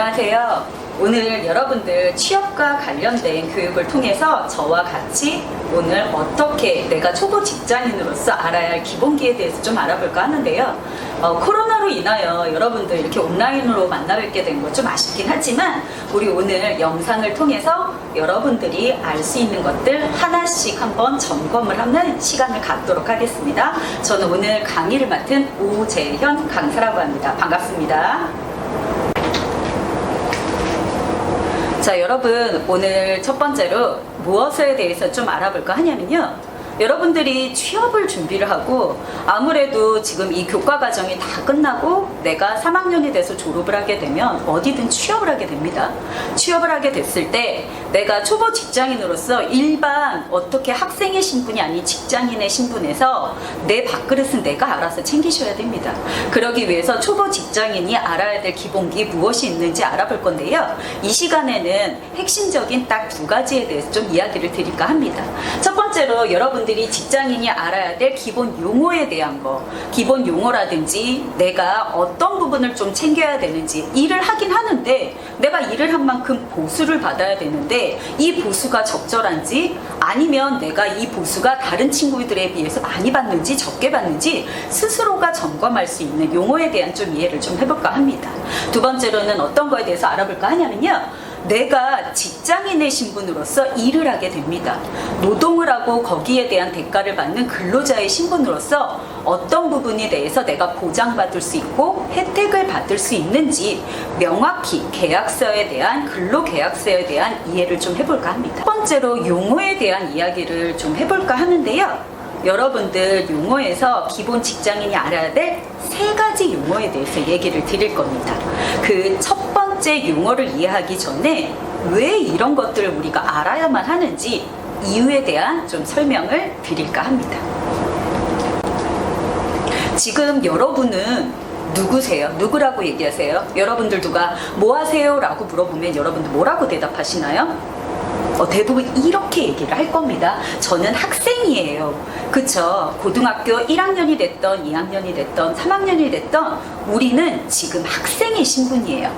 안녕하세요. 오늘 여러분들 취업과 관련된 교육을 통해서 저와 같이 오늘 어떻게 내가 초보 직장인으로서 알아야 할 기본기에 대해서 좀 알아볼까 하는데요. 코로나로 인하여 여러분들 이렇게 온라인으로 만나 뵙게 된 거 좀 아쉽긴 하지만 우리 오늘 영상을 통해서 여러분들이 알 수 있는 것들 하나씩 한번 점검을 하는 시간을 갖도록 하겠습니다. 저는 오늘 강의를 맡은 오재현 강사라고 합니다. 반갑습니다. 자, 여러분 오늘 첫 번째로 무엇에 대해서 좀 알아볼까 하냐면요. 여러분들이 취업을 준비를 하고 아무래도 지금 이 교과 과정이 다 끝나고 내가 3학년이 돼서 졸업을 하게 되면 어디든 취업을 하게 됩니다. 취업을 하게 됐을 때 내가 초보 직장인으로서 일반 어떻게 학생의 신분이 아닌 직장인의 신분에서 내 밥그릇은 내가 알아서 챙기셔야 됩니다. 그러기 위해서 초보 직장인이 알아야 될 기본기 무엇이 있는지 알아볼 건데요. 이 시간에는 핵심적인 딱 두 가지에 대해서 좀 이야기를 드릴까 합니다. 첫 번째로 여러분들이 직장인이 알아야 될 기본 용어에 대한 거, 기본 용어라든지 내가 어떤 부분을 좀 챙겨야 되는지, 일을 하긴 하는데 내가 일을 한 만큼 보수를 받아야 되는데 이 보수가 적절한지 아니면 내가 이 보수가 다른 친구들에 비해서 많이 받는지 적게 받는지 스스로가 점검할 수 있는 용어에 대한 좀 이해를 좀 해볼까 합니다. 두 번째로는 어떤 거에 대해서 알아볼까 하냐면요. 내가 직장인의 신분으로서 일을 하게 됩니다. 노동을 하고 거기에 대한 대가를 받는 근로자의 신분으로서 어떤 부분에 대해서 내가 보장받을 수 있고 혜택을 받을 수 있는지 명확히 계약서에 대한 근로계약서에 대한 이해를 좀 해볼까 합니다. 첫 번째로 용어에 대한 이야기를 좀 해볼까 하는데요. 여러분들 용어에서 기본 직장인이 알아야 될 세 가지 용어에 대해서 얘기를 드릴 겁니다. 그 첫 번째 용어를 이해하기 전에 왜 이런 것들을 우리가 알아야만 하는지 이유에 대한 좀 설명을 드릴까 합니다. 지금 여러분은 누구세요? 누구라고 얘기하세요? 여러분들 누가 뭐 하세요? 라고 물어보면 여러분들 뭐라고 대답하시나요? 대부분 이렇게 얘기를 할 겁니다. 저는 학생이에요. 그쵸? 고등학교 1학년이 됐던 2학년이 됐던 3학년이 됐던 우리는 지금 학생의 신분이에요.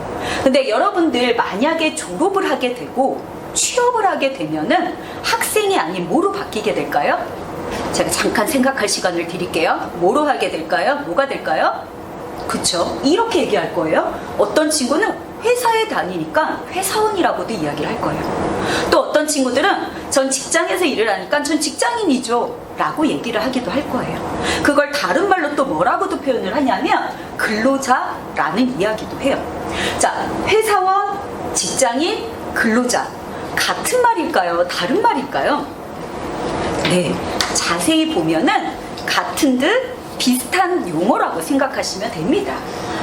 근데 여러분들 만약에 졸업을 하게 되고 취업을 하게 되면은 학생이 아닌 뭐로 바뀌게 될까요? 제가 잠깐 생각할 시간을 드릴게요. 뭐로 하게 될까요? 뭐가 될까요? 그쵸? 이렇게 얘기할 거예요. 어떤 친구는 회사에 다니니까 회사원이라고도 이야기를 할 거예요. 또 어떤 친구들은 전 직장에서 일을 하니까 전 직장인이죠 라고 얘기를 하기도 할 거예요. 그걸 다른 말로 또 뭐라고도 표현을 하냐면 근로자라는 이야기도 해요. 자, 회사원, 직장인, 근로자 같은 말일까요? 다른 말일까요? 네, 자세히 보면은 같은 듯 비슷한 용어라고 생각하시면 됩니다.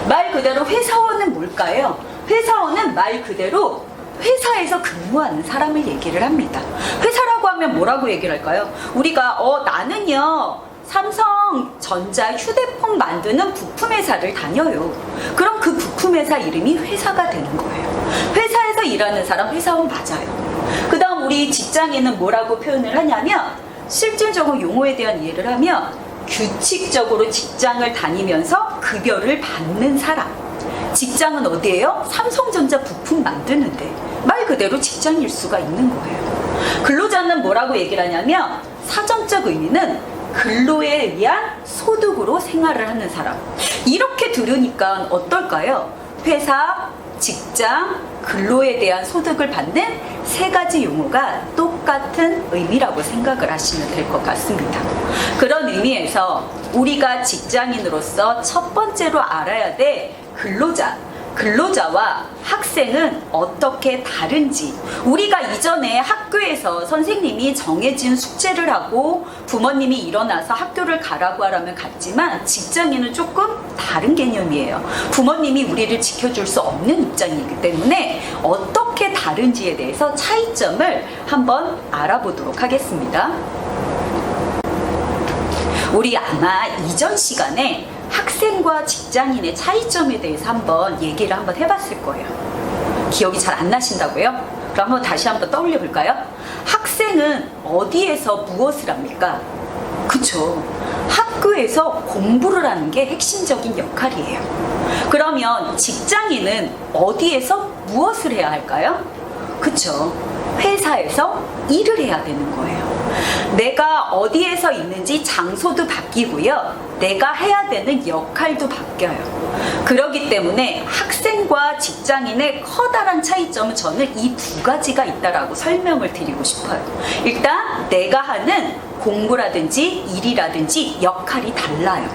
말 그대로 회사원은 뭘까요? 회사원은 말 그대로 회사에서 근무하는 사람을 얘기를 합니다. 회사라고 하면 뭐라고 얘기를 할까요? 우리가 나는요 삼성전자 휴대폰 만드는 부품회사를 다녀요. 그럼 그 부품회사 이름이 회사가 되는 거예요. 회사에서 일하는 사람 회사원 맞아요. 그 다음 우리 직장인은 뭐라고 표현을 하냐면 실질적으로 용어에 대한 이해를 하면 규칙적으로 직장을 다니면서 급여를 받는 사람. 직장은 어디예요? 삼성전자 부품 만드는데 말 그대로 직장일 수가 있는 거예요. 근로자는 뭐라고 얘기를 하냐면 사전적 의미는 근로에 의한 소득으로 생활을 하는 사람. 이렇게 들으니까 어떨까요? 회사, 직장, 근로에 대한 소득을 받는 세 가지 용어가 똑같은 의미라고 생각을 하시면 될 것 같습니다. 그런 의미에서 우리가 직장인으로서 첫 번째로 알아야 될 근로자와 학생은 어떻게 다른지, 우리가 이전에 학교에서 선생님이 정해진 숙제를 하고 부모님이 일어나서 학교를 가라고 하라면 갔지만 직장인은 조금 다른 개념이에요. 부모님이 우리를 지켜줄 수 없는 입장이기 때문에 어떻게 다른지에 대해서 차이점을 한번 알아보도록 하겠습니다. 우리 아마 이전 시간에 학생과 직장인의 차이점에 대해서 한번 얘기를 한번 해봤을 거예요. 기억이 잘 안 나신다고요? 그럼 한번 다시 한번 떠올려 볼까요? 학생은 어디에서 무엇을 합니까? 그쵸. 학교에서 공부를 하는 게 핵심적인 역할이에요. 그러면 직장인은 어디에서 무엇을 해야 할까요? 그쵸? 회사에서 일을 해야 되는 거예요. 내가 어디에서 있는지 장소도 바뀌고요. 내가 해야 되는 역할도 바뀌어요. 그렇기 때문에 학생과 직장인의 커다란 차이점은 저는 이 두 가지가 있다라고 설명을 드리고 싶어요. 일단 내가 하는 공부라든지 일이라든지 역할이 달라요.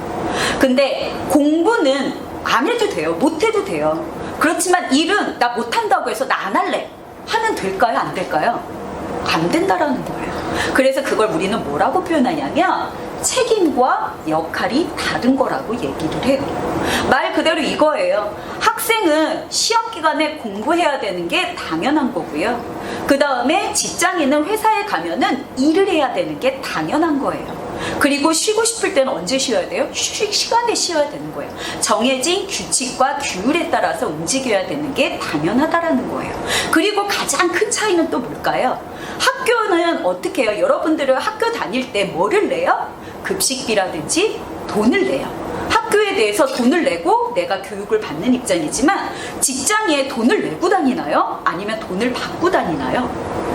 근데 공부는 안 해도 돼요. 못 해도 돼요. 그렇지만 일은 나 못한다고 해서 나 안 할래 하면 될까요? 안 될까요? 안 된다라는 거예요. 그래서 그걸 우리는 뭐라고 표현하냐면 책임과 역할이 다른 거라고 얘기를 해요. 말 그대로 이거예요. 학생은 시험 기간에 공부해야 되는 게 당연한 거고요. 그 다음에 직장인은 회사에 가면은 일을 해야 되는 게 당연한 거예요. 그리고 쉬고 싶을 때는 언제 쉬어야 돼요? 휴식 시간에 쉬어야 되는 거예요. 정해진 규칙과 규율에 따라서 움직여야 되는 게 당연하다라는 거예요. 그리고 가장 큰 차이는 또 뭘까요? 학교는 어떻게 해요? 여러분들은 학교 다닐 때 뭐를 내요? 급식비라든지 돈을 내요. 학교에 대해서 돈을 내고 내가 교육을 받는 입장이지만 직장에 돈을 내고 다니나요? 아니면 돈을 받고 다니나요?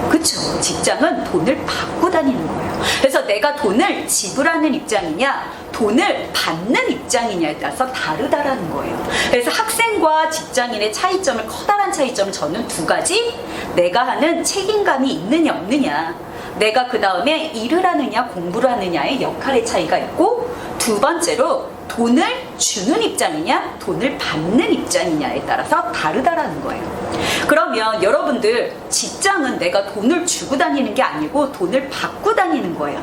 그쵸? 직장은 돈을 받고 다니는 거예요. 그래서 내가 돈을 지불하는 입장이냐 돈을 받는 입장이냐에 따라서 다르다라는 거예요. 그래서 학생과 직장인의 차이점을 커다란 차이점을 저는 두 가지, 내가 하는 책임감이 있느냐 없느냐, 내가 그 다음에 일을 하느냐 공부를 하느냐의 역할의 차이가 있고, 두 번째로 돈을 주는 입장이냐 돈을 받는 입장이냐에 따라서 다르다라는 거예요. 그러면 여러분들 직장은 내가 돈을 주고 다니는 게 아니고 돈을 받고 다니는 거예요.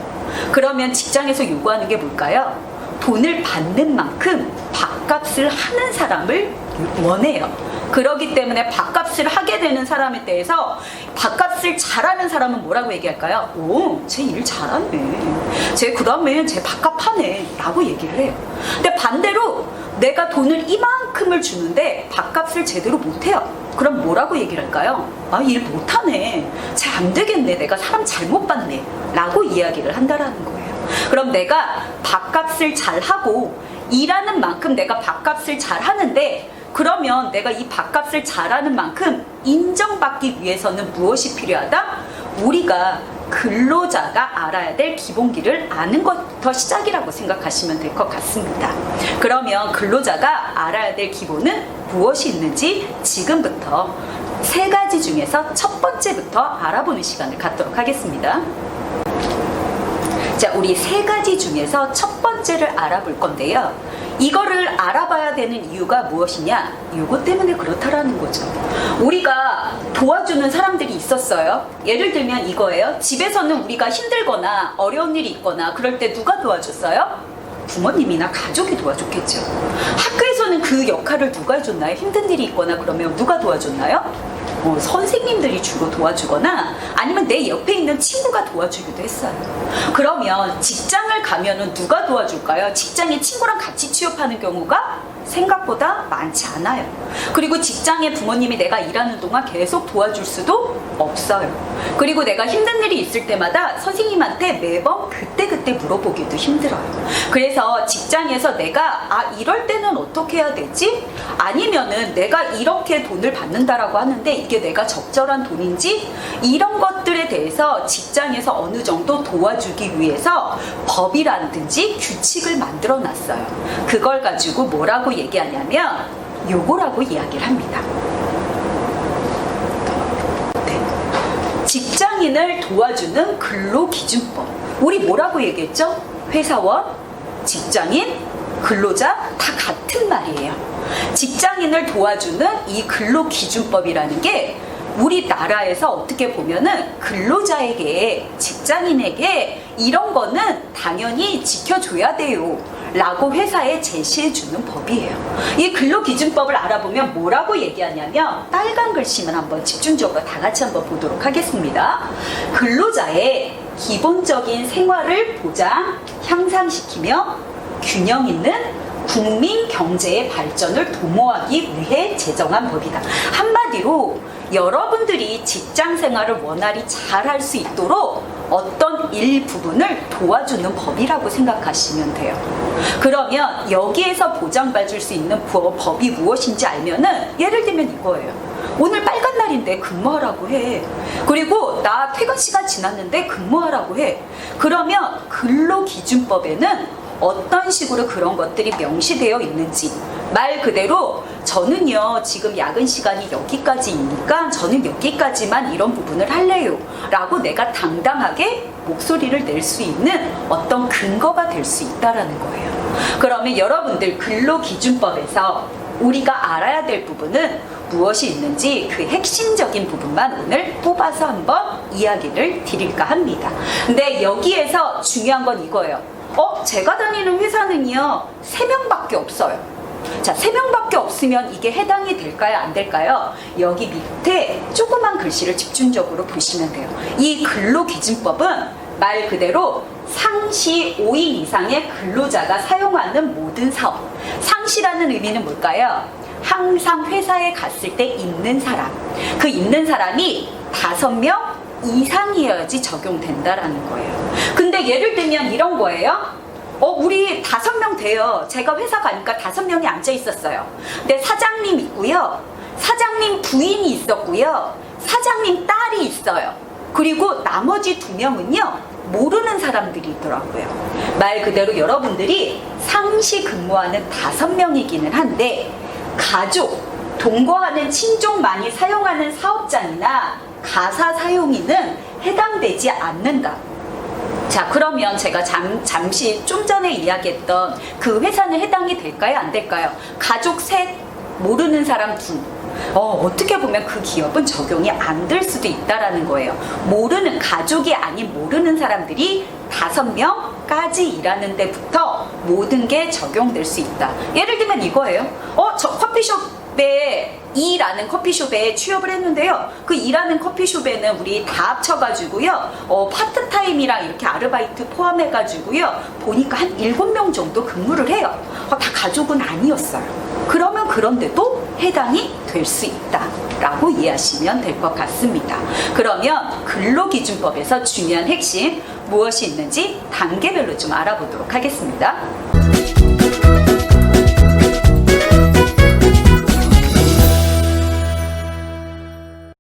그러면 직장에서 요구하는 게 뭘까요? 돈을 받는 만큼 밥값을 하는 사람을 원해요. 그렇기 때문에 밥값을 하게 되는 사람에 대해서 밥값을 잘하는 사람은 뭐라고 얘기할까요? 오, 쟤 일 잘하네. 쟤 그다음에 쟤 밥값 하네 라고 얘기를 해요. 근데 반대로 내가 돈을 이만큼을 주는데 밥값을 제대로 못해요. 그럼 뭐라고 얘기를 할까요? 아, 일 못하네. 쟤 안 되겠네. 내가 사람 잘못 봤네 라고 이야기를 한다라는 거예요. 그럼 내가 밥값을 잘하고 일하는 만큼 내가 밥값을 잘하는데, 그러면 내가 이 밥값을 잘하는 만큼 인정받기 위해서는 무엇이 필요하다? 우리가 근로자가 알아야 될 기본기를 아는 것부터 시작이라고 생각하시면 될 것 같습니다. 그러면 근로자가 알아야 될 기본은 무엇이 있는지 지금부터 세 가지 중에서 첫 번째부터 알아보는 시간을 갖도록 하겠습니다. 자, 우리 세 가지 중에서 첫 번째를 알아볼 건데요. 이거를 알아봐야 되는 이유가 무엇이냐? 이것 때문에 그렇다라는 거죠. 우리가 도와주는 사람들이 있었어요. 예를 들면 이거예요. 집에서는 우리가 힘들거나 어려운 일이 있거나 그럴 때 누가 도와줬어요? 부모님이나 가족이 도와줬겠죠. 학교에서는 그 역할을 누가 해줬나요? 힘든 일이 있거나 그러면 누가 도와줬나요? 선생님들이 주로 도와주거나 아니면 내 옆에 있는 친구가 도와주기도 했어요. 그러면 직장을 가면은 누가 도와줄까요? 직장에 친구랑 같이 취업하는 경우가 생각보다 많지 않아요. 그리고 직장에 부모님이 내가 일하는 동안 계속 도와줄 수도 없어요. 그리고 내가 힘든 일이 있을 때마다 선생님한테 매번 그때 물어보기도 힘들어요. 그래서 직장에서 내가 이럴 때는 어떻게 해야 되지? 아니면은 내가 이렇게 돈을 받는다라고 하는데 이게 내가 적절한 돈인지, 이런 것들에 대해서 직장에서 어느 정도 도와주기 위해서 법이라든지 규칙을 만들어 놨어요. 그걸 가지고 뭐라고 얘기하냐면 요거라고 이야기를 합니다. 네. 직장인을 도와주는 근로기준법. 우리 뭐라고 얘기했죠? 회사원, 직장인, 근로자 다 같은 말이에요. 직장인을 도와주는 이 근로기준법이라는 게 우리나라에서 어떻게 보면은 근로자에게, 직장인에게 이런 거는 당연히 지켜줘야 돼요 라고 회사에 제시해주는 법이에요. 이 근로기준법을 알아보면 뭐라고 얘기하냐면, 빨간 글씨만 한번 집중적으로 다 같이 한번 보도록 하겠습니다. 근로자의 기본적인 생활을 보장, 향상시키며 균형 있는 국민 경제의 발전을 도모하기 위해 제정한 법이다. 한마디로 여러분들이 직장 생활을 원활히 잘 할 수 있도록 어떤 일부분을 도와주는 법이라고 생각하시면 돼요. 그러면 여기에서 보장받을 수 있는 법이 무엇인지 알면은, 예를 들면 이거예요. 오늘 빨간 날인데 근무하라고 해. 그리고 나 퇴근 시간 지났는데 근무하라고 해. 그러면 근로기준법에는 어떤 식으로 그런 것들이 명시되어 있는지, 말 그대로 저는요 지금 야근 시간이 여기까지이니까 저는 여기까지만 이런 부분을 할래요 라고 내가 당당하게 목소리를 낼 수 있는 어떤 근거가 될 수 있다라는 거예요. 그러면 여러분들 근로기준법에서 우리가 알아야 될 부분은 무엇이 있는지 그 핵심적인 부분만 오늘 뽑아서 한번 이야기를 드릴까 합니다. 근데 여기에서 중요한 건 이거예요. 제가 다니는 회사는요 3명밖에 없어요. 자, 3명밖에 없으면 이게 해당이 될까요? 안 될까요? 여기 밑에 조그만 글씨를 집중적으로 보시면 돼요. 이 근로기준법은 말 그대로 상시 5인 이상의 근로자가 사용하는 모든 사업. 상시라는 의미는 뭘까요? 항상 회사에 갔을 때 있는 사람. 그 있는 사람이 5명 이상이어야지 적용된다라는 거예요. 근데 예를 들면 이런 거예요. 우리 5명 돼요. 제가 회사 가니까 5명이 앉아 있었어요. 근데 사장님 있고요. 사장님 부인이 있었고요. 사장님 딸이 있어요. 그리고 나머지 2명은요. 모르는 사람들이 있더라고요. 말 그대로 여러분들이 상시 근무하는 5명이기는 한데 가족, 동거하는 친족 많이 사용하는 사업장이나 가사 사용인은 해당되지 않는다. 자, 그러면 제가 잠시 좀 전에 이야기했던 그 회사는 해당이 될까요? 안 될까요? 가족 셋, 모르는 사람 둘. 어떻게 보면 그 기업은 적용이 안 될 수도 있다라는 거예요. 모르는, 가족이 아닌 모르는 사람들이 5명까지 일하는 데부터 모든 게 적용될 수 있다. 예를 들면 이거예요. 저 커피숍에 이라는 커피숍에 취업을 했는데요. 그 일하는 커피숍에는 우리 다 합쳐가지고요. 파트타임이랑 이렇게 아르바이트 포함해가지고요. 보니까 한 7명 정도 근무를 해요. 다 가족은 아니었어요. 그러면 그런데도 해당이 될 수 있다라고 이해하시면 될 것 같습니다. 그러면 근로기준법에서 중요한 핵심 무엇이 있는지 단계별로 좀 알아보도록 하겠습니다.